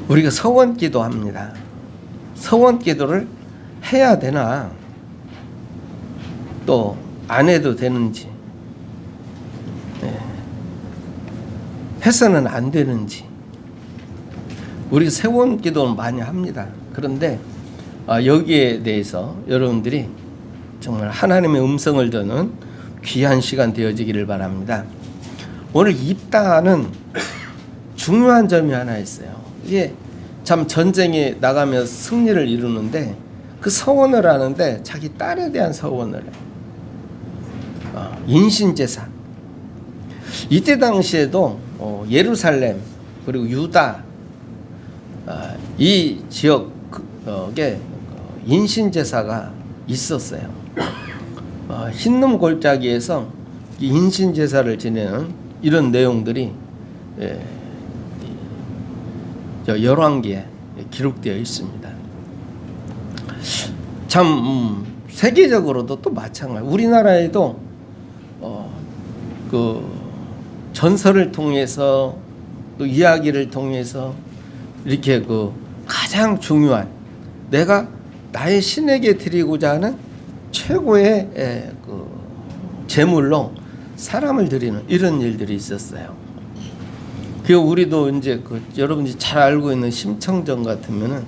우리가 서원 기도합니다. 서원 기도를 해야 되나? 또 안 해도 되는지, 해서는 안 되는지. 우리 서원 기도는 많이 합니다. 그런데 여기에 대해서 여러분들이 정말 하나님의 음성을 듣는 귀한 시간 되어지기를 바랍니다. 오늘 입다는 중요한 점이 하나 있어요. 이게 참 전쟁에 나가며 승리를 이루는데 그 서원을 하는데 자기 딸에 대한 서원을 해요. 인신제사. 이때 당시에도 예루살렘 그리고 유다 이 지역에 인신제사가 있었어요. 흰놈 골짜기에서 인신제사를 지내는 이런 내용들이 열왕기에 기록되어 있습니다. 참 세계적으로도 또 마찬가지. 우리나라에도 그 전설을 통해서 또 이야기를 통해서 이렇게 그 가장 중요한 내가 나의 신에게 드리고자 하는 최고의 그 제물로 사람을 드리는 이런 일들이 있었어요. 그 우리도 이제 그 여러분이 잘 알고 있는 심청전 같으면은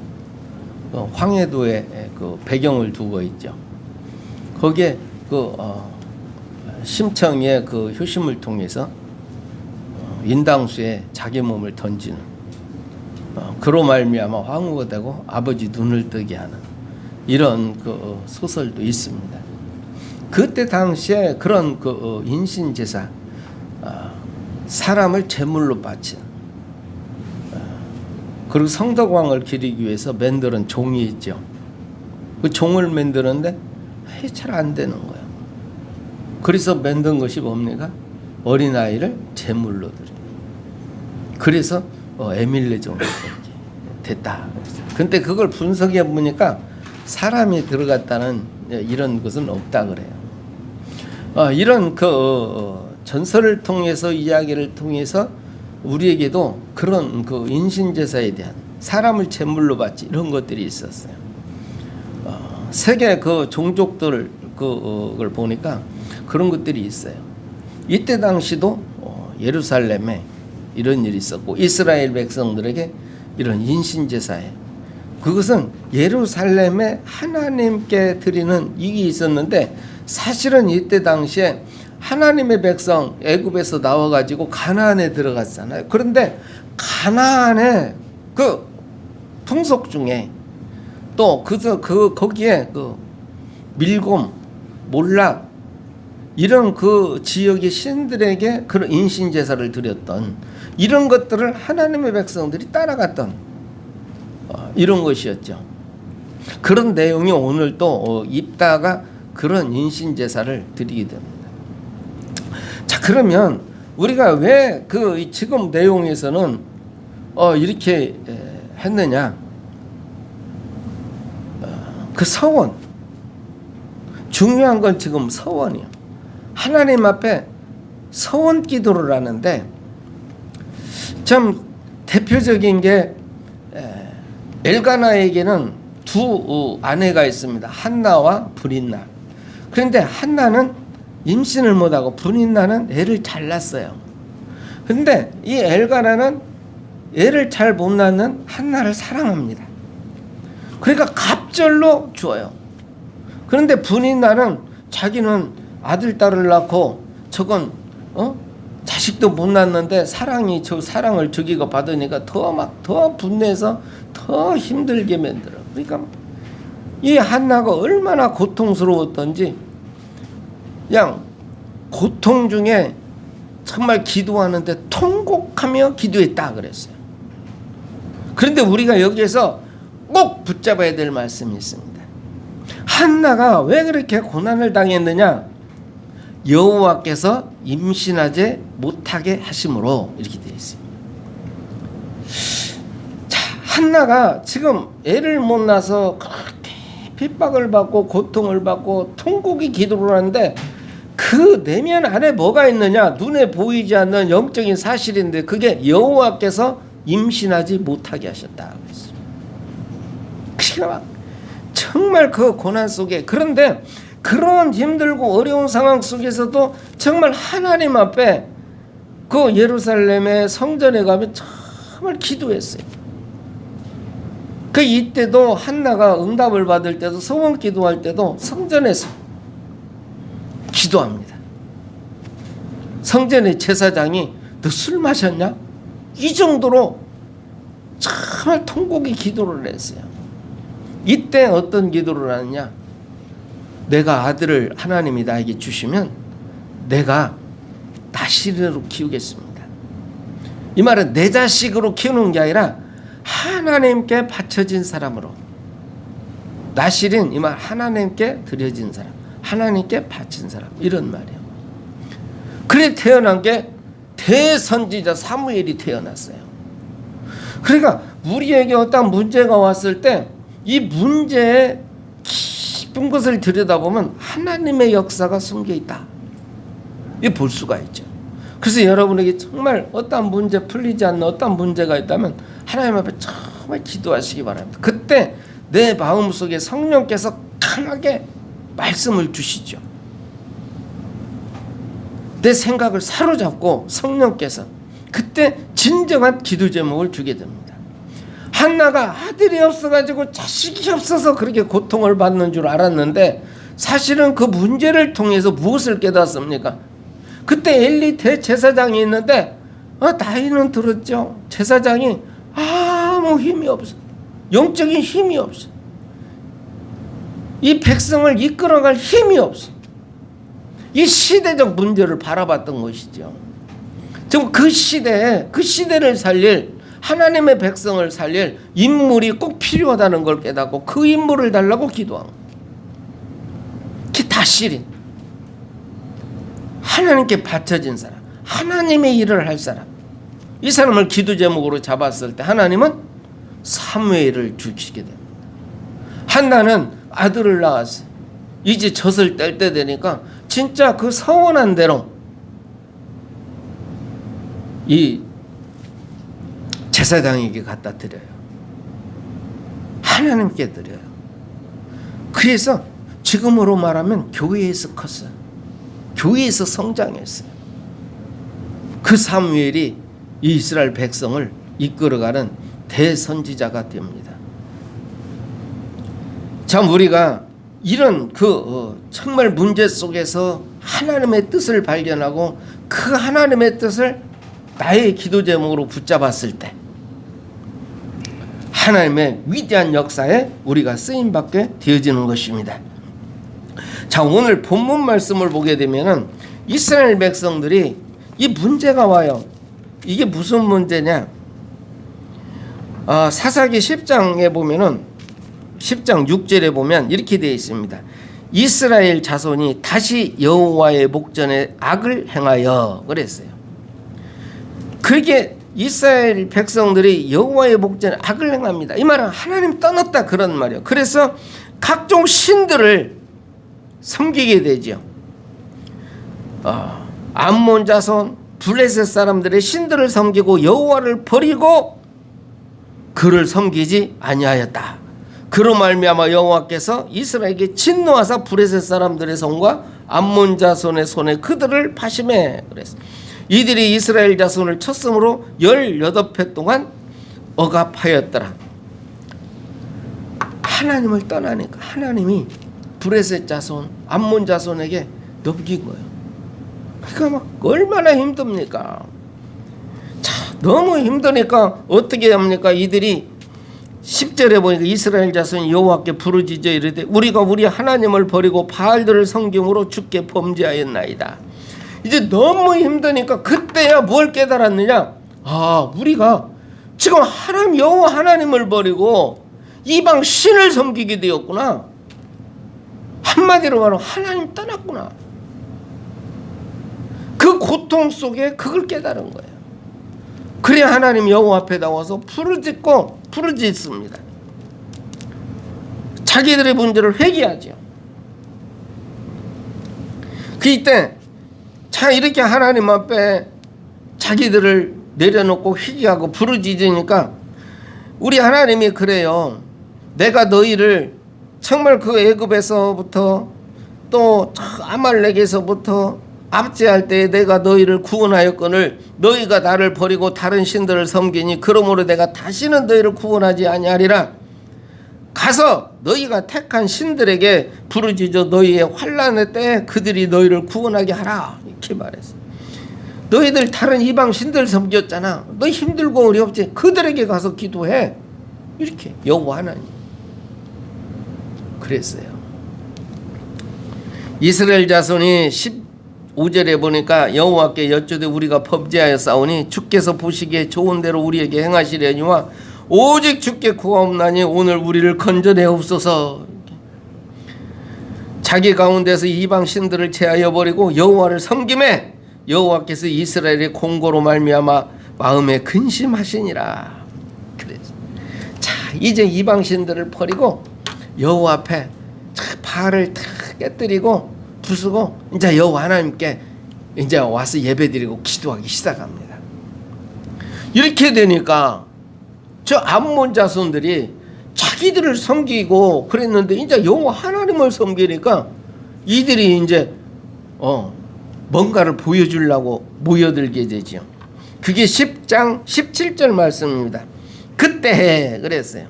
황해도에 그 배경을 두고 있죠. 거기에 그 심청의 그 효심을 통해서 인당수에 자기 몸을 던지는 그로 말미암아 황후가 되고 아버지 눈을 뜨게 하는 이런 그 소설도 있습니다. 그때 당시에 그런 그 인신제사 사람을 제물로 바치는 그리고 성덕왕을 기리기 위해서 만드는 종이 있죠. 그 종을 만드는데 잘 안 되는 거예요. 그래서 만든 것이 뭡니까? 어린아이를 제물로 드리는. 그래서 에밀레 종이 됐다. 근데 그걸 분석해 보니까 사람이 들어갔다는 이런 것은 없다 그래요. 이런 그 전설을 통해서 이야기를 통해서 우리에게도 그런 그 인신제사에 대한 사람을 제물로 바치 이런 것들이 있었어요. 세계 그 종족들 그걸 보니까 그런 것들이 있어요. 이때 당시도 예루살렘에 이런 일이 있었고 이스라엘 백성들에게 이런 인신제사에 그것은 예루살렘에 하나님께 드리는 이게 있었는데 사실은 이때 당시에 하나님의 백성 애굽에서 나와가지고 가나안에 들어갔잖아요. 그런데 가나안의 그 풍속 중에 또 거기에 그 밀곰, 몰락 이런 그 지역의 신들에게 그런 인신제사를 드렸던 이런 것들을 하나님의 백성들이 따라갔던 이런 것이었죠. 그런 내용이 오늘 또 입다가 그런 인신제사를 드리게 됩니다. 자, 그러면 우리가 왜 그 지금 내용에서는 이렇게 했느냐? 그 서원 중요한 건 지금 서원이요. 하나님 앞에 서원 기도를 하는데 참 대표적인 게 엘가나에게는 두 아내가 있습니다. 한나와 브린나. 그런데 한나는 임신을 못하고 브린나는 애를 잘 낳았어요. 그런데 이 엘가나는 애를 잘 못 낳는 한나를 사랑합니다. 그러니까 갑절로 주어요. 그런데 브린나는 자기는 아들 딸을 낳고 저건 자식도 못 낳는데 사랑을 저기가 받으니까 더 분내서 더 힘들게 만들어. 그러니까 이 한나가 얼마나 고통스러웠던지 그냥 고통 중에 정말 기도하는데 통곡하며 기도했다 그랬어요. 그런데 우리가 여기에서 꼭 붙잡아야 될 말씀이 있습니다. 한나가 왜 그렇게 고난을 당했느냐? 여호와께서 임신하지 못하게 하심으로 이렇게 되어 있습니다. 자, 한나가 지금 애를 못 낳아서 그렇게 핍박을 받고 고통을 받고 통곡이 기도를 하는데 그 내면 안에 뭐가 있느냐? 눈에 보이지 않는 영적인 사실인데 그게 여호와께서 임신하지 못하게 하셨다 그랬어요. 그러니까 정말 그 고난 속에, 그런데 그런 힘들고 어려운 상황 속에서도 정말 하나님 앞에 그 예루살렘의 성전에 가면 정말 기도했어요. 그 이때도 한나가 응답을 받을 때도 소원 기도할 때도 성전에서 기도합니다. 성전의 제사장이 너 술 마셨냐? 이 정도로 정말 통곡의 기도를 했어요. 이때 어떤 기도를 하느냐? 내가 아들을 하나님이 나에게 주시면 내가 나실으로 키우겠습니다. 이 말은 내 자식으로 키우는 게 아니라 하나님께 바쳐진 사람으로. 나실은 이 말 하나님께 드려진 사람, 하나님께 바친 사람, 이런 말이에요. 그래 태어난 게 대선지자 사무엘이 태어났어요. 그러니까 우리에게 어떤 문제가 왔을 때 이 문제에 깊은 것을 들여다보면 하나님의 역사가 숨겨 있다, 이걸 볼 수가 있죠. 그래서 여러분에게 정말 어떤 문제 풀리지 않는 어떤 문제가 있다면 하나님 앞에 정말 기도하시기 바랍니다. 그때 내 마음속에 성령께서 강하게 말씀을 주시죠. 내 생각을 사로잡고 성령께서 그때 진정한 기도 제목을 주게 됩니다. 한나가 아들이 없어가지고 자식이 없어서 그렇게 고통을 받는 줄 알았는데 사실은 그 문제를 통해서 무엇을 깨닫습니까? 그때 엘리 대제사장이 있는데 나이는 들었죠. 제사장이 아무 힘이 없어. 영적인 힘이 없어. 이 백성을 이끌어갈 힘이 없어. 이 시대적 문제를 바라봤던 것이죠. 좀 그 시대를 살릴, 하나님의 백성을 살릴 인물이 꼭 필요하다는 걸 깨닫고 그 인물을 달라고 기도한 거예요. 그게 다시린, 하나님께 바쳐진 사람, 하나님의 일을 할 사람. 이 사람을 기도 제목으로 잡았을 때 하나님은 사무엘을 주시게 됩니다. 한나는 아들을 낳았어요. 이제 젖을 뗄 때 되니까 진짜 그 서원한 대로 이 제사장에게 갖다 드려요. 하나님께 드려요. 그래서 지금으로 말하면 교회에서 컸어요. 교회에서 성장했어요. 그 사무엘이 이스라엘 백성을 이끌어가는 대선지자가 됩니다. 참 우리가 이런 정말 문제 속에서 하나님의 뜻을 발견하고 그 하나님의 뜻을 나의 기도 제목으로 붙잡았을 때 하나님의 위대한 역사에 우리가 쓰임받게 되어지는 것입니다. 자, 오늘 본문 말씀을 보게 되면은 이스라엘 백성들이 이 문제가 와요. 이게 무슨 문제냐? 사사기 10장에 보면은 10장 6절에 보면 이렇게 되어 있습니다. 이스라엘 자손이 다시 여호와의 목전에 악을 행하여 그랬어요. 그렇게 이스라엘 백성들이 여호와의 목전에 악을 행합니다. 이 말은 하나님 떠났다 그런 말이에요. 그래서 각종 신들을 섬기게 되죠. 암몬 자손 블레셋 사람들의 신들을 섬기고 여호와를 버리고 그를 섬기지 아니하였다. 그로 말미암아 여호와께서 이스라엘에게 진노하사 블레셋 사람들의 손과 암몬 자손의 손에 그들을 파심해 그랬어. 이들이 이스라엘 자손을 쳤으므로 18해 동안 억압하였더라. 하나님을 떠나니까 하나님이 블레셋 자손, 암몬 자손에게 넘긴 거예요. 그러니까 막 얼마나 힘듭니까? 자, 너무 힘드니까 어떻게 합니까? 이들이 10절에 보니까 이스라엘 자손이 여호와께 부르짖어 이르되 우리가 우리 하나님을 버리고 바알들을 섬김으로 주께 범죄하였나이다. 이제 너무 힘드니까 그때야 뭘 깨달았느냐? 우리가 지금 하나님 여호와 하나님을 버리고 이방 신을 섬기게 되었구나. 한마디로 말하면 하나님 떠났구나. 그 고통 속에 그걸 깨달은 거예요. 그래야 하나님 여호와 앞에 나와서 부르짖습니다. 자기들의 문제를 회개하죠. 이때 자 이렇게 하나님 앞에 자기들을 내려놓고 희귀하고 부르짖으니까 우리 하나님이 그래요. 내가 너희를 정말 그 애굽에서부터 또 아말렉에서부터 압제할 때에 내가 너희를 구원하였거늘 너희가 나를 버리고 다른 신들을 섬기니 그러므로 내가 다시는 너희를 구원하지 아니하리라. 가서 너희가 택한 신들에게 부르짖어 너희의 환난의 때에 그들이 너희를 구원하게 하라. 이렇게 말했어. 너희들 다른 이방 신들 섬겼잖아. 너 힘들고 어렵지. 그들에게 가서 기도해. 이렇게 여호와 하나님 그랬어요. 이스라엘 자손이 15절에 보니까 여호와께 여쭈되 우리가 범죄하여 싸우니 주께서 보시기에 좋은 대로 우리에게 행하시려니와 오직 주께 구하옵나니 오늘 우리를 건져내옵소서. 자기 가운데서 이방 신들을 제하여 버리고 여호와를 섬김에 여호와께서 이스라엘의 공고로 말미암아 마음에 근심하시니라. 그래서 자 이제 이방 신들을 버리고 여호와 앞에 발을 다 깨뜨리고 부수고 이제 여호와 하나님께 이제 와서 예배드리고 기도하기 시작합니다. 이렇게 되니까 저 암몬 자손들이 자기들을 섬기고 그랬는데 이제 여호와 하나님을 섬기니까 이들이 이제 뭔가를 보여주려고 모여들게 되죠. 그게 10장 17절 말씀입니다. 그때 그랬어요.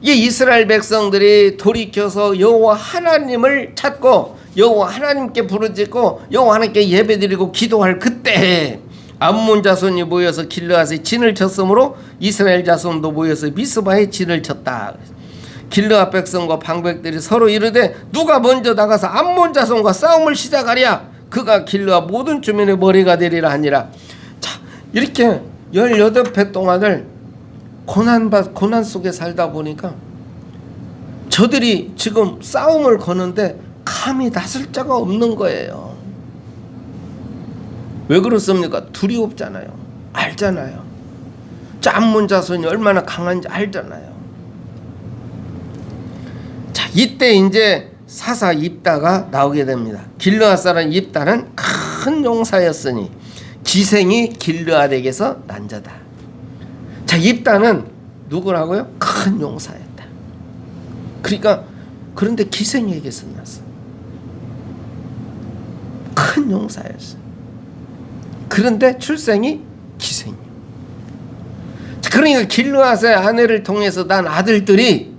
이 이스라엘 백성들이 돌이켜서 여호와 하나님을 찾고 여호와 하나님께 부르짖고 여호와 하나님께 예배드리고 기도할 그때 암몬 자손이 모여서 길르앗에 진을 쳤으므로 이스라엘 자손도 모여서 미스바에 진을 쳤다. 길르앗 백성과 방백들이 서로 이르되 누가 먼저 나가서 암몬 자손과 싸움을 시작하랴. 그가 길르앗 모든 주민의 머리가 되리라 하니라. 자 이렇게 18회 동안을 고난 속에 살다 보니까 저들이 지금 싸움을 거는데 감히 나설 자가 없는 거예요. 왜 그렇습니까? 두려웠잖아요. 알잖아요. 암몬 자손이 얼마나 강한지 알잖아요. 자 이때 이제 사사 입다가 나오게 됩니다. 길르앗 사람 입다는 큰 용사였으니 기생이 길르앗에게서 난 자다. 자 입다는 누구라고요? 큰 용사였다. 그러니까 그런데 기생에게서 났어. 큰 용사였어. 그런데 출생이 기생이야. 그러니까 길르앗의 아내를 통해서 난 아들들이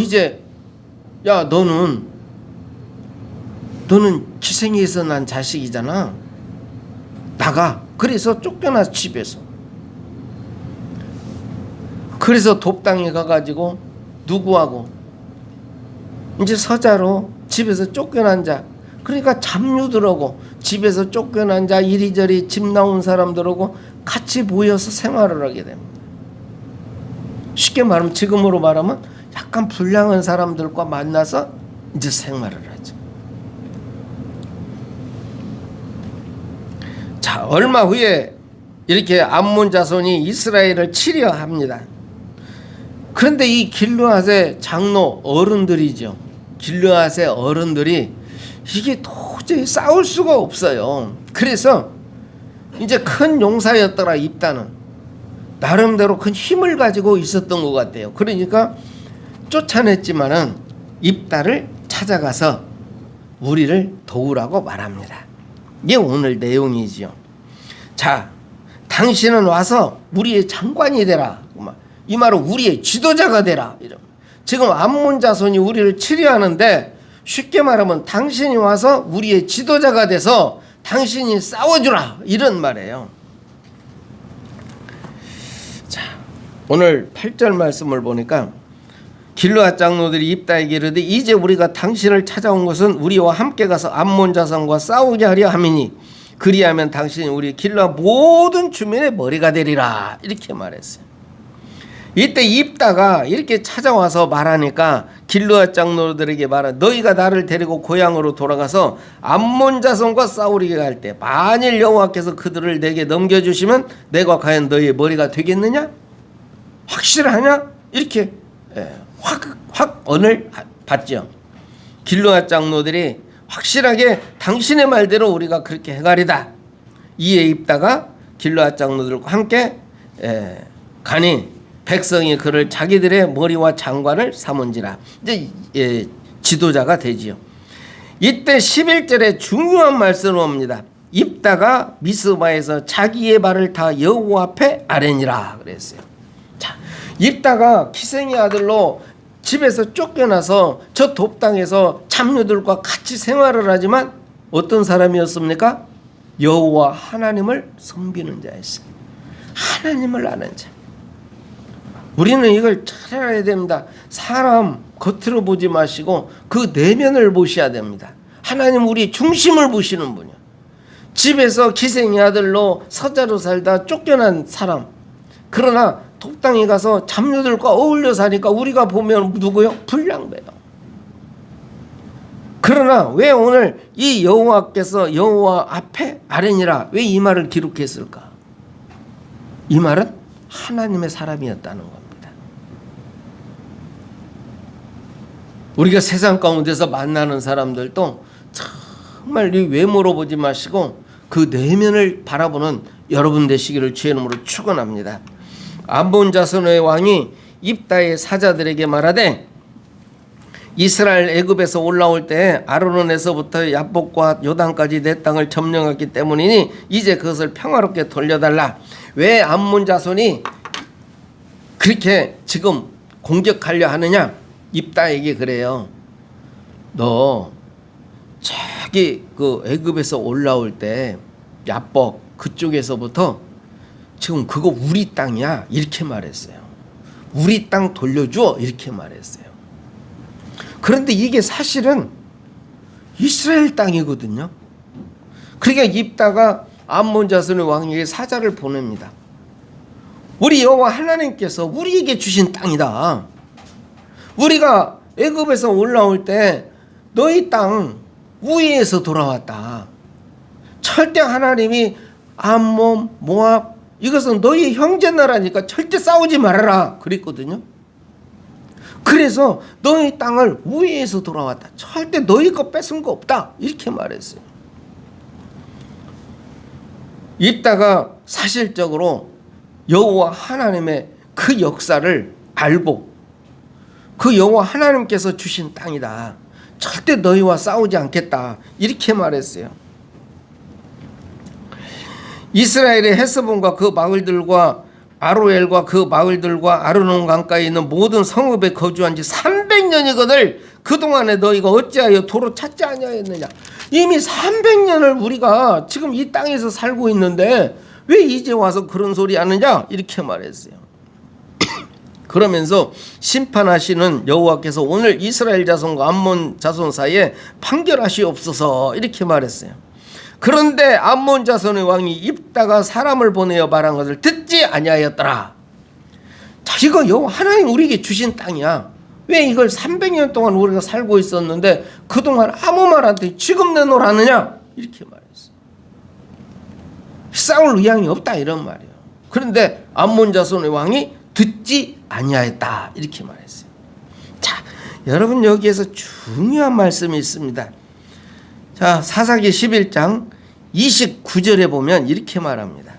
이제 야 너는 기생에서 난 자식이잖아. 나가. 그래서 쫓겨나 집에서. 그래서 돕당에 가가지고 누구하고 이제 서자로 집에서 쫓겨난 자. 그러니까 잡류들하고 집에서 쫓겨난 자 이리저리 집 나온 사람들하고 같이 모여서 생활을 하게 됩니다. 쉽게 말하면 지금으로 말하면 약간 불량한 사람들과 만나서 이제 생활을 하죠. 자 얼마 후에 이렇게 암몬 자손이 이스라엘을 치려 합니다. 그런데 이 길르앗의 장로 어른들이죠. 길르앗의 어른들이 이게 도저히 싸울 수가 없어요. 그래서 이제 큰 용사였더라 입다는. 나름대로 큰 힘을 가지고 있었던 것 같아요. 그러니까 쫓아냈지만은 입다를 찾아가서 우리를 도우라고 말합니다. 이게 오늘 내용이지요. 자, 당신은 와서 우리의 장관이 되라. 이 말은 우리의 지도자가 되라. 지금 암몬 자손이 우리를 치려하는데 쉽게 말하면 당신이 와서 우리의 지도자가 돼서 당신이 싸워주라 이런 말이에요. 자, 오늘 8절 말씀을 보니까 길르앗 장로들이 입다에게 이르되 이제 우리가 당신을 찾아온 것은 우리와 함께 가서 암몬 자손과 싸우게 하려 함이니 그리하면 당신이 우리 길르앗 모든 주민의 머리가 되리라 이렇게 말했어요. 이때 입다가 이렇게 찾아와서 말하니까 길르앗 장로들에게 말하 너희가 나를 데리고 고향으로 돌아가서 암몬 자손과 싸우리게 할 때 만일 여호와께서 그들을 내게 넘겨주시면 내가 과연 너희의 머리가 되겠느냐? 확실하냐? 이렇게 확 언을 받죠. 길르앗 장로들이 확실하게 당신의 말대로 우리가 그렇게 해가리다. 이에 입다가 길르앗 장로들과 함께 가니 백성이 그를 자기들의 머리와 장관을 삼은지라. 이제 지도자가 되지요. 이때 11절에 중요한 말씀을 옵니다. 입다가 미스바에서 자기의 발을 다 여호와 앞에 아뢰니라 그랬어요. 자, 입다가 기생의 아들로 집에서 쫓겨나서 저 돕당에서 참녀들과 같이 생활을 하지만 어떤 사람이었습니까? 여호와 하나님을 섬기는 자였어요. 하나님을 아는 자. 우리는 이걸 잘 알아야 됩니다. 사람 겉으로 보지 마시고 그 내면을 보셔야 됩니다. 하나님 우리 중심을 보시는 분이요. 집에서 기생의 아들로 서자로 살다 쫓겨난 사람. 그러나 돕당에 가서 잡녀들과 어울려 사니까 우리가 보면 누구요? 불량배요. 그러나 왜 오늘 이 여호와께서 여호와 앞에 아뢰니라 왜 이 말을 기록했을까? 이 말은 하나님의 사람이었다는 겁니다. 우리가 세상 가운데서 만나는 사람들도 정말 이 외모로 보지 마시고 그 내면을 바라보는 여러분 되시기를 주의 이름으로 축원합니다. 암몬 자손의 왕이 입다의 사자들에게 말하되 이스라엘 애굽에서 올라올 때 아르논에서부터 야복과 요단까지 내 땅을 점령했기 때문이니 이제 그것을 평화롭게 돌려달라. 왜 암몬 자손이 그렇게 지금 공격하려 하느냐? 입다에게 그래요. 너 저기 그 애굽에서 올라올 때 야복 그쪽에서부터 지금 그거 우리 땅이야 이렇게 말했어요. 우리 땅 돌려줘 이렇게 말했어요. 그런데 이게 사실은 이스라엘 땅이거든요. 그러니까 입다가 암몬 자손의 왕에게 사자를 보냅니다. 우리 여호와 하나님께서 우리에게 주신 땅이다. 우리가 애굽에서 올라올 때 너희 땅 우위에서 돌아왔다. 절대 하나님이 암몬, 모압 이것은 너희 형제 나라니까 절대 싸우지 말아라 그랬거든요. 그래서 너희 땅을 우위에서 돌아왔다. 절대 너희 거 뺏은 거 없다. 이렇게 말했어요. 이따가 사실적으로 여호와 하나님의 그 역사를 알고 그 여호와 하나님께서 주신 땅이다. 절대 너희와 싸우지 않겠다. 이렇게 말했어요. 이스라엘의 헤스본과 그 마을들과 아로엘과 그 마을들과 아르논 강가에 있는 모든 성읍에 거주한 지 300년이거늘 그동안에 너희가 어찌하여 도로 찾지 아니하였느냐. 이미 300년을 우리가 지금 이 땅에서 살고 있는데 왜 이제 와서 그런 소리 하느냐 이렇게 말했어요. 그러면서 심판하시는 여호와께서 오늘 이스라엘 자손과 암몬 자손 사이에 판결하시옵소서 이렇게 말했어요. 그런데 암몬 자손의 왕이 입다가 사람을 보내어 말한 것을 듣지 아니하였더라. 자, 이거 여호와 하나님 우리에게 주신 땅이야. 왜 이걸 300년 동안 우리가 살고 있었는데 그동안 아무 말 안 듣고 지금 내놓으라느냐 이렇게 말했어. 싸울 의향이 없다 이런 말이에요. 그런데 암몬 자손의 왕이 듣지 아니하였다 이렇게 말했어요. 자, 여러분 여기에서 중요한 말씀이 있습니다. 자, 사사기 11장 29절에 보면 이렇게 말합니다.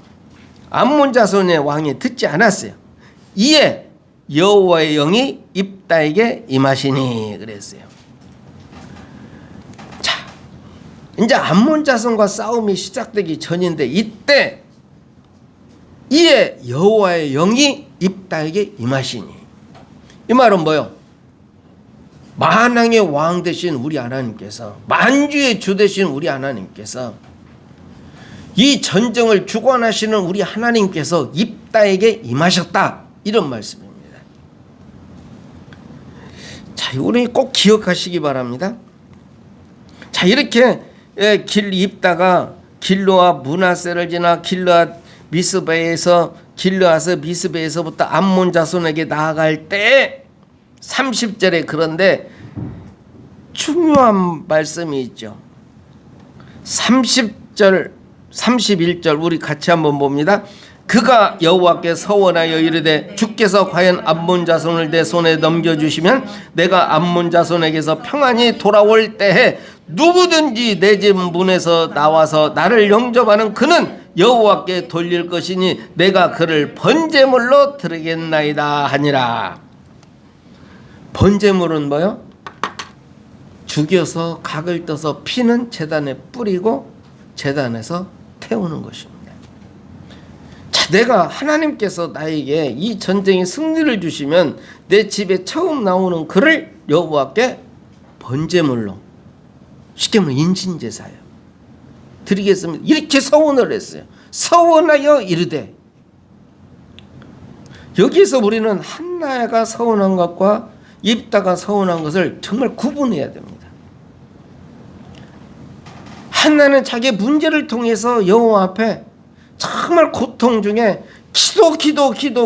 암몬 자손의 왕이 듣지 않았어요. 이에 여호와의 영이 입다에게 임하시니 그랬어요. 자, 이제 암몬 자손과 싸움이 시작되기 전인데 이때 이에 여호와의 영이 입다에게 임하시니 이 말은 뭐요? 만왕의 왕 되신 우리 하나님께서 만주의 주 되신 우리 하나님께서 이 전쟁을 주관하시는 우리 하나님께서 입다에게 임하셨다 이런 말씀입니다. 자, 우리 꼭 기억하시기 바랍니다. 자, 이렇게 입다가 길르앗 므낫세를 지나 길르앗 미스베에서부터 암몬 자손에게 나아갈 때 30절에 그런데 중요한 말씀이 있죠. 30절 31절 우리 같이 한번 봅니다. 그가 여호와께 서원하여 이르되 주께서 과연 암몬 자손을 내 손에 넘겨주시면 내가 암몬 자손에게서 평안히 돌아올 때에 누구든지 내 집 문에서 나와서 나를 영접하는 그는 여호와께 돌릴 것이니 내가 그를 번제물로 드리겠나이다 하니라. 번제물은 뭐요? 죽여서 각을 떠서 피는 제단에 뿌리고 제단에서 태우는 것입니다. 자, 내가 하나님께서 나에게 이 전쟁에 승리를 주시면 내 집에 처음 나오는 그를 여호와께 번제물로, 쉽게 말하면 인신제사요, 드리겠습니다. 이렇게 서원을 했어요. 서원하여 이르되. 여기서 우리는 한나가 서원한 것과 입다가 서원한 것을 정말 구분해야 됩니다. 한나는 자기 문제를 통해서 여호와 앞에 정말 고통 중에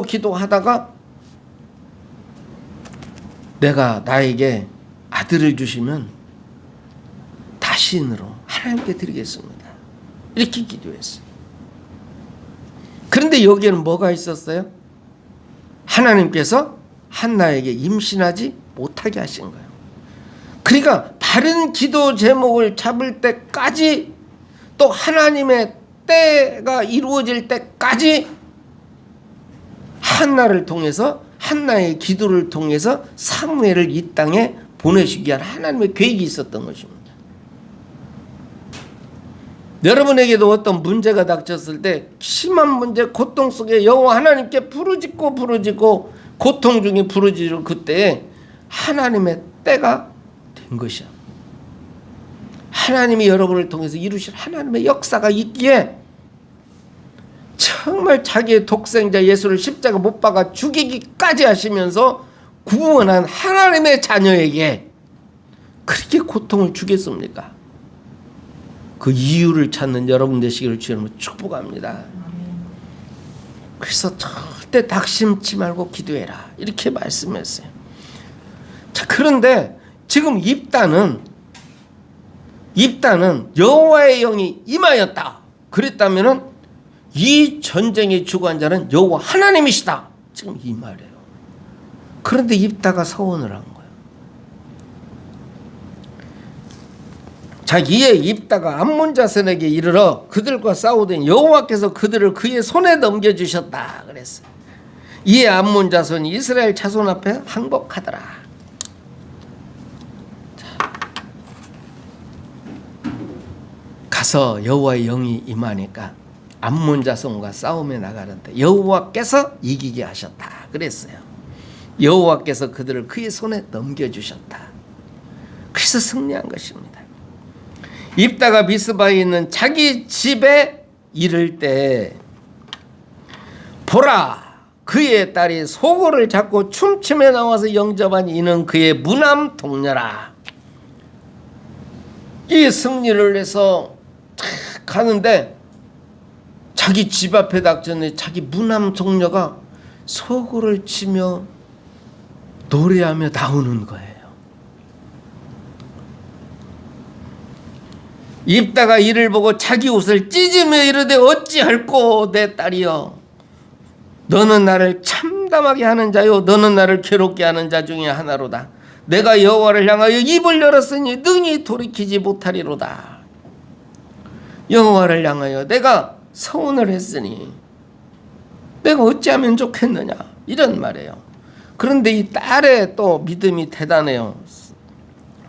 기도하다가 내가 나에게 아들을 주시면 다신으로 하나님께 드리겠습니다, 이렇게 기도했어요. 그런데 여기에는 뭐가 있었어요? 하나님께서 한나에게 임신하지 못하게 하신 거예요. 그러니까 바른 기도 제목을 잡을 때까지, 또 하나님의 때가 이루어질 때까지 한나를 통해서, 한나의 기도를 통해서 사무엘을 이 땅에 보내시기 위한 하나님의 계획이 있었던 것입니다. 여러분에게도 어떤 문제가 닥쳤을 때, 심한 문제, 고통 속에 여호와 하나님께 부르짖고 고통 중에 부르짖을 그때에 하나님의 때가 된 것이야. 하나님이 여러분을 통해서 이루실 하나님의 역사가 있기에 정말 자기의 독생자 예수를 십자가 못 박아 죽이기까지 하시면서 구원한 하나님의 자녀에게 그렇게 고통을 주겠습니까? 그 이유를 찾는 여러분 되시기를 주님으로 축복합니다. 그래서 절대 낙심치 말고 기도해라, 이렇게 말씀했어요. 자, 그런데 지금 입다는 여호와의 영이 임하였다 그랬다면은 이 전쟁의 주관 자는 여호와 하나님이시다, 지금 이 말이에요. 그런데 입다가 서원을 한 거예요. 자, 이에 입다가 암몬 자손에게 이르러 그들과 싸우더니 여호와께서 그들을 그의 손에 넘겨주셨다 그랬어요. 이에 암몬 자손이 이스라엘 자손 앞에 항복하더라. 자, 가서 여호와의 영이 임하니까 암몬 자손과 싸움에 나가는데 여호와께서 이기게 하셨다 그랬어요. 여호와께서 그들을 그의 손에 넘겨주셨다. 그래서 승리한 것입니다. 입다가 미스바에 있는 자기 집에 이를 때 보라, 그의 딸이 소고를 잡고 춤추며 나와서 영접하니 이는 그의 무남 동료라. 이 승리를 해서 가는데 자기 집 앞에 닥쳤는데 자기 무남 동료가 소고를 치며 노래하며 나오는 거예요. 입다가 이를 보고 자기 옷을 찢으며 이르되 어찌할꼬 내 딸이여, 너는 나를 참담하게 하는 자요 너는 나를 괴롭게 하는 자 중에 하나로다. 내가 여호와를 향하여 입을 열었으니 능히 돌이키지 못하리로다. 여호와를 향하여 내가 서원을 했으니 내가 어찌하면 좋겠느냐, 이런 말이에요. 그런데 이 딸의 또 믿음이 대단해요.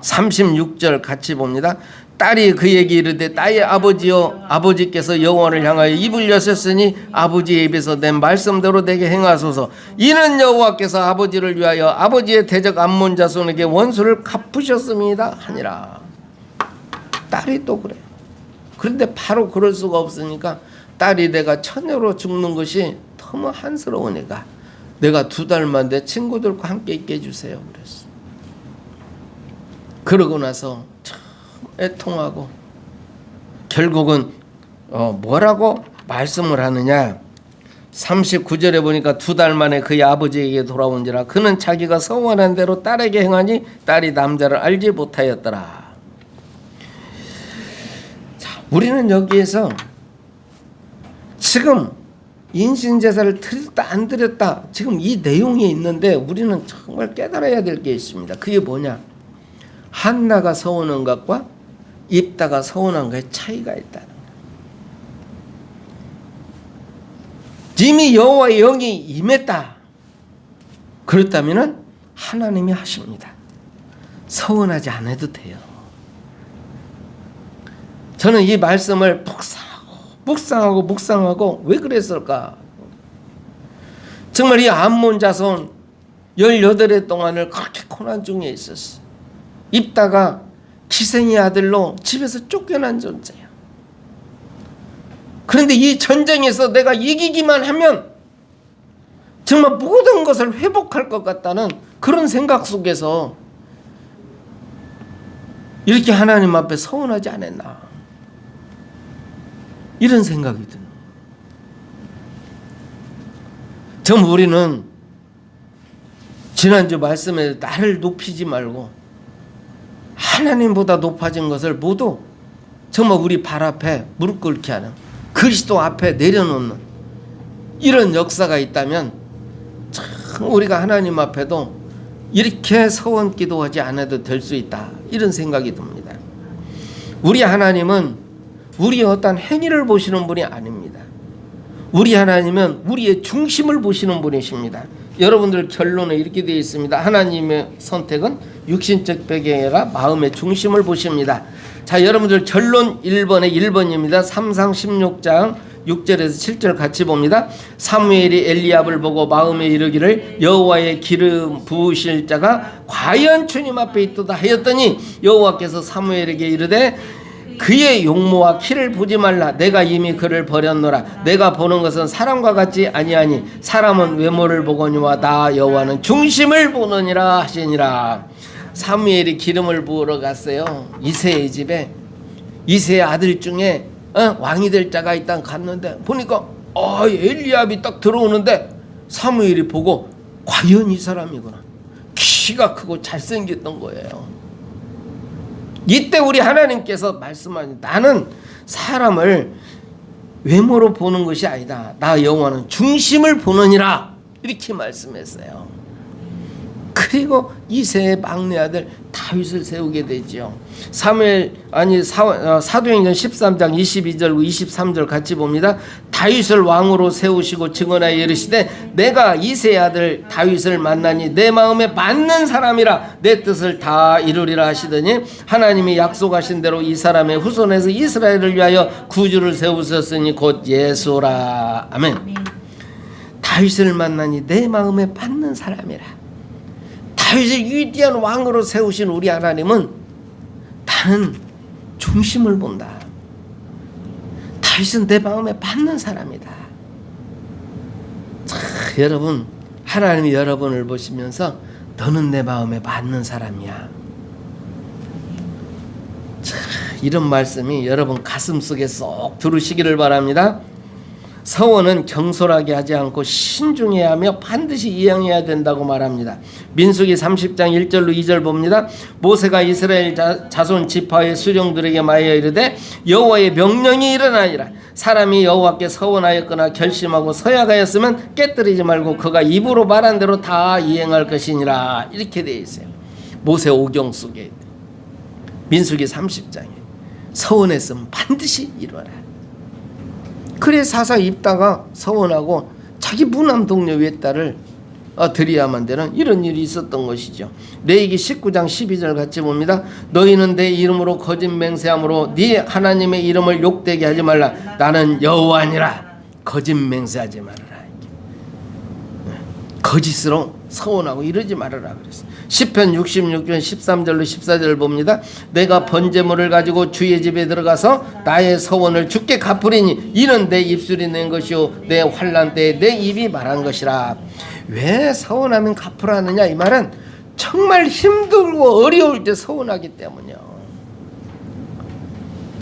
36절 같이 봅니다. 딸이 그에게 이르되 나의 아버지여, 아버지께서 여호와를 향하여 입을 여셨으니 아버지의 입에서 낸 말씀대로 내게 행하소서. 이는 여호와께서 아버지를 위하여 아버지의 대적 암몬 자손에게 원수를 갚으셨습니다 하니라. 딸이 또 그래. 그런데 바로 그럴 수가 없으니까 딸이 내가 처녀로 죽는 것이 너무 한스러우니까 내가 2달만 내 친구들과 함께 있게 해주세요 그랬어. 그러고 나서 참 애통하고 결국은 뭐라고 말씀을 하느냐, 39절에 보니까 2달 만에 그의 아버지에게 돌아온지라 그는 자기가 서원한 대로 딸에게 행하니 딸이 남자를 알지 못하였더라. 자, 우리는 여기에서 지금 인신제사를 드렸다 안 드렸다, 지금 이 내용이 있는데 우리는 정말 깨달아야 될 게 있습니다. 그게 뭐냐, 한나가 서원한 것과 입다가 서원한 것의 차이가 있다는 거예요. 이미 여호와의 영이 임했다. 그렇다면 하나님이 하십니다. 서운하지 않아도 돼요. 저는 이 말씀을 묵상하고 왜 그랬을까? 정말 이 암몬 자손 18해 동안을 그렇게 고난 중에 있었어. 입다가 기생의 아들로 집에서 쫓겨난 존재야. 그런데 이 전쟁에서 내가 이기기만 하면 정말 모든 것을 회복할 것 같다는 그런 생각 속에서 이렇게 하나님 앞에 서운하지 않았나, 이런 생각이 드는. 정말 우리는 지난주 말씀에 나를 높이지 말고 하나님보다 높아진 것을 모두 정말 우리 발 앞에 무릎 꿇게 하는, 그리스도 앞에 내려놓는 이런 역사가 있다면 참 우리가 하나님 앞에도 이렇게 서원 기도하지 않아도 될 수 있다, 이런 생각이 듭니다. 우리 하나님은 우리의 어떤 행위를 보시는 분이 아닙니다. 우리 하나님은 우리의 중심을 보시는 분이십니다. 여러분들 결론에 이렇게 되어 있습니다. 하나님의 선택은 육신적 배경이 아니라 마음의 중심을 보십니다. 자, 여러분들 결론 1번에 1번입니다. 3상 16장 6절에서 7절 같이 봅니다. 사무엘이 엘리압을 보고 마음에 이르기를 여호와의 기름 부으실 자가 과연 주님 앞에 있도다 하였더니 여호와께서 사무엘에게 이르되 그의 용모와 키를 보지 말라. 내가 이미 그를 버렸노라. 내가 보는 것은 사람과 같지 아니하니 사람은 외모를 보거니와 나 여호와는 중심을 보느니라 하시니라. 사무엘이 기름을 부으러 갔어요. 이새의 집에. 이새의 아들 중에 왕이 될 자가 있다 갔는데 보니까 엘리압이 딱 들어오는데 사무엘이 보고 과연 이 사람이구나. 키가 크고 잘생겼던 거예요. 이때 우리 하나님께서 말씀하니 나는 사람을 외모로 보는 것이 아니다. 나 여호와는 중심을 보느니라, 이렇게 말씀했어요. 그리고 이새의 막내 아들 다윗을 세우게 되죠. 사도행전 13장 22절 23절 같이 봅니다. 다윗을 왕으로 세우시고 증언하여 이르시되 내가 이새의 아들 다윗을 만나니 내 마음에 맞는 사람이라 내 뜻을 다 이루리라 하시더니 하나님이 약속하신 대로 이 사람의 후손에서 이스라엘을 위하여 구주를 세우셨으니 곧 예수라. 아멘. 다윗을 만나니 내 마음에 맞는 사람이라. 다윗을 위대한 왕으로 세우신 우리 하나님은 나는 중심을 본다. 다윗은 내 마음에 맞는 사람이다. 자, 여러분, 하나님이 여러분을 보시면서 너는 내 마음에 맞는 사람이야. 자, 이런 말씀이 여러분 가슴속에 쏙 들으시기를 바랍니다. 서원은 경솔하게 하지 않고 신중해야 하며 반드시 이행해야 된다고 말합니다. 민수기 30장 1절로 2절 봅니다. 모세가 이스라엘 자손 지파의 수령들에게 말하여 이르되 여호와의 명령이 일어나니라. 사람이 여호와께 서원하였거나 결심하고 서약하였으면 깨뜨리지 말고 그가 입으로 말한 대로 다 이행할 것이니라. 이렇게 되어 있어요. 모세 오경 속에 민수기 30장에 서원했으면 반드시 이루어라. 그래 사사 입다가 서원하고 자기 무남 동료 외딸을 드려야만 되는 이런 일이 있었던 것이죠. 레위기 19장 12절 같이 봅니다. 너희는 내 이름으로 거짓 맹세함으로 네 하나님의 이름을 욕되게 하지 말라. 나는 여호와니라. 거짓 맹세하지 말아라. 거짓으로 서원하고 이러지 말아라 그랬어요. 시편 66편 13절로 14절 봅니다. 내가 번제물을 가지고 주의 집에 들어가서 나의 서원을 주께 갚으리니 이는 내 입술이 낸 것이요 내 환난 때에 내 입이 말한 것이라. 왜 서원하면 갚으라느냐, 이 말은 정말 힘들고 어려울 때 서원하기 때문이요.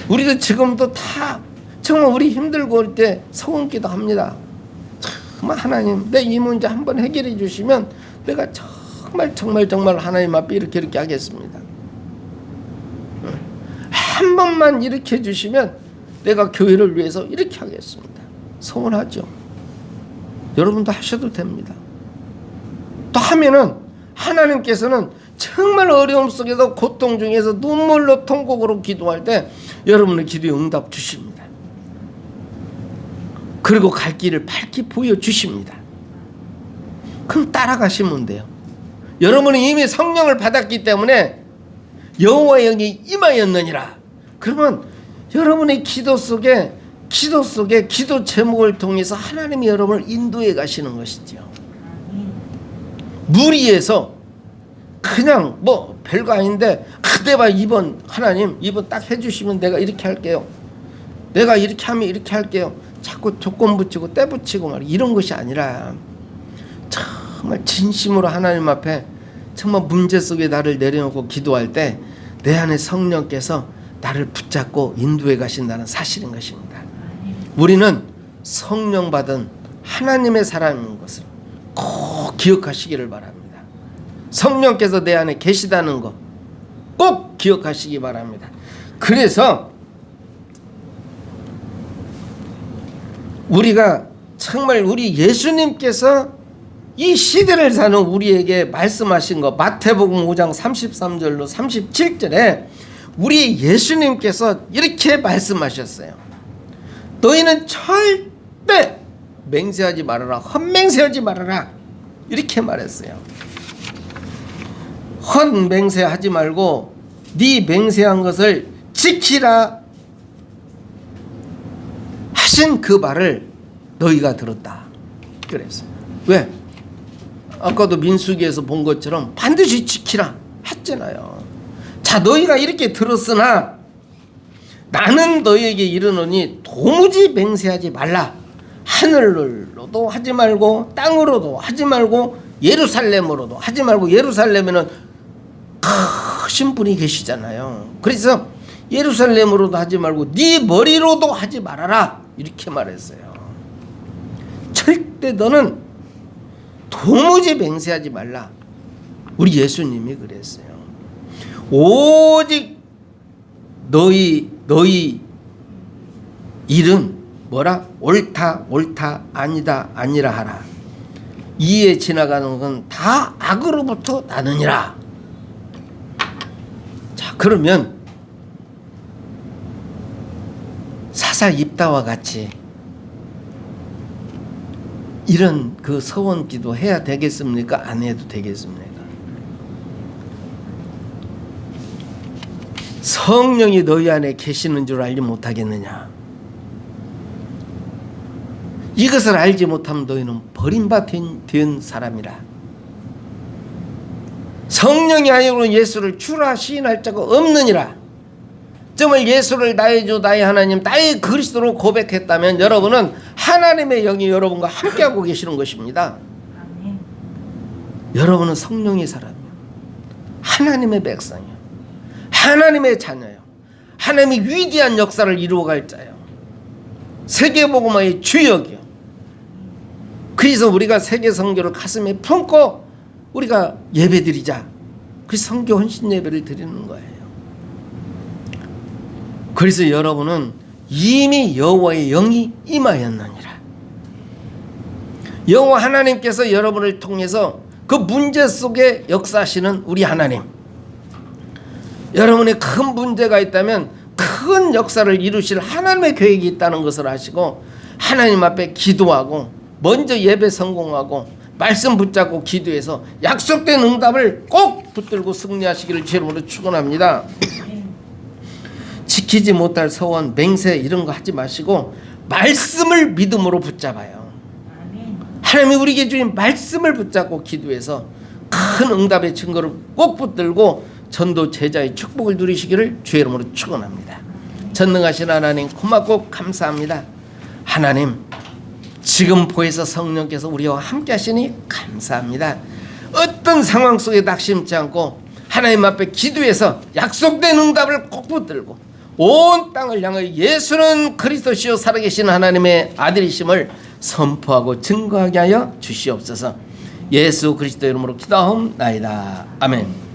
우리도 지금도 다 정말 우리 힘들고 올 때 서원기도 합니다. 정말 하나님 내 이 문제 한번 해결해 주시면 내가 정말 하나님 앞에 이렇게 하겠습니다. 한 번만 이렇게 해주시면 내가 교회를 위해서 이렇게 하겠습니다. 서원하죠. 여러분도 하셔도 됩니다. 또 하면은 하나님께서는 정말 어려움 속에서 고통 중에서 눈물로 통곡으로 기도할 때 여러분의 기도에 응답 주십니다. 그리고 갈 길을 밝히 보여주십니다. 그럼 따라가시면 돼요. 여러분이 이미 성령을 받았기 때문에 여호와의 영이 임하였느니라. 그러면 여러분의 기도 속에 기도 제목을 통해서 하나님이 여러분을 인도해 가시는 것이죠. 무리해서 그냥 뭐 별거 아닌데 그때봐 이번 하나님 이번 딱 해주시면 내가 이렇게 할게요. 내가 이렇게 하면 이렇게 할게요. 자꾸 조건 붙이고 때 붙이고 말 이런 것이 아니라 정말 진심으로 하나님 앞에 정말 문제 속에 나를 내려놓고 기도할 때 내 안에 성령께서 나를 붙잡고 인도해 가신다는 사실인 것입니다. 우리는 성령 받은 하나님의 사람인 것을 꼭 기억하시기를 바랍니다. 성령께서 내 안에 계시다는 것 꼭 기억하시기 바랍니다. 그래서 우리가 정말 우리 예수님께서 이 시대를 사는 우리에게 말씀하신 것 마태복음 5장 33절로 37절에 우리 예수님께서 이렇게 말씀하셨어요. 너희는 절대 맹세하지 말아라. 헛맹세하지 말아라. 이렇게 말했어요. 헛맹세하지 말고 네 맹세한 것을 지키라 하신 그 말을 너희가 들었다. 그랬어요. 왜? 아까도 민수기에서 본 것처럼 반드시 지키라 했잖아요. 자, 너희가 이렇게 들었으나 나는 너희에게 이르노니 도무지 맹세하지 말라. 하늘로도 하지 말고 땅으로도 하지 말고 예루살렘으로도 하지 말고. 예루살렘에는 크신 분이 계시잖아요. 그래서 예루살렘으로도 하지 말고 네 머리로도 하지 말아라 이렇게 말했어요. 절대 너는 도무지 맹세하지 말라. 우리 예수님이 그랬어요. 오직 너희 일은 뭐라? 옳다 아니다 아니라 하라. 이에 지나가는 건 다 악으로부터 나느니라. 자, 그러면 사사 입다와 같이 이런 그 서원 기도 해야 되겠습니까? 안 해도 되겠습니까? 성령이 너희 안에 계시는 줄 알지 못하겠느냐? 이것을 알지 못하면 너희는 버림받은 사람이라. 성령이 아니고는 예수를 주라 시인할 자가 없느니라. 정말 예수를 나의 주 나의 하나님 나의 그리스도로 고백했다면 여러분은 하나님의 영이 여러분과 함께하고 계시는 것입니다. 아멘. 여러분은 성령의 사람이요, 하나님의 백성이요, 하나님의 자녀요, 하나님이 위대한 역사를 이루어갈 자요, 세계복음화의 주역이요. 그래서 우리가 세계 선교를 가슴에 품고 우리가 예배드리자. 그래서 선교 헌신 예배를 드리는 거예요. 그래서 여러분은 이미 여호와의 영이 임하였느니라. 여호와 하나님께서 여러분을 통해서 그 문제 속에 역사하시는 우리 하나님, 여러분의 큰 문제가 있다면 큰 역사를 이루실 하나님의 계획이 있다는 것을 아시고 하나님 앞에 기도하고 먼저 예배 성공하고 말씀 붙잡고 기도해서 약속된 응답을 꼭 붙들고 승리하시기를 주님으로 축원합니다. 지키지 못할 서원, 맹세 이런 거 하지 마시고 말씀을 믿음으로 붙잡아요. 하나님이 우리에게 주신 말씀을 붙잡고 기도해서 큰 응답의 증거를 꼭 붙들고 전도 제자의 축복을 누리시기를 주의 이름으로 축원합니다. 전능하신 하나님 고맙고 감사합니다. 하나님 지금 보혜사 성령께서 우리와 함께 하시니 감사합니다. 어떤 상황 속에 낙심치 않고 하나님 앞에 기도해서 약속된 응답을 꼭 붙들고 온 땅을 향하여 예수는 그리스도시요 살아계신 하나님의 아들이심을 선포하고 증거하게 하여 주시옵소서. 예수 그리스도 이름으로 기도하옵나이다. 아멘.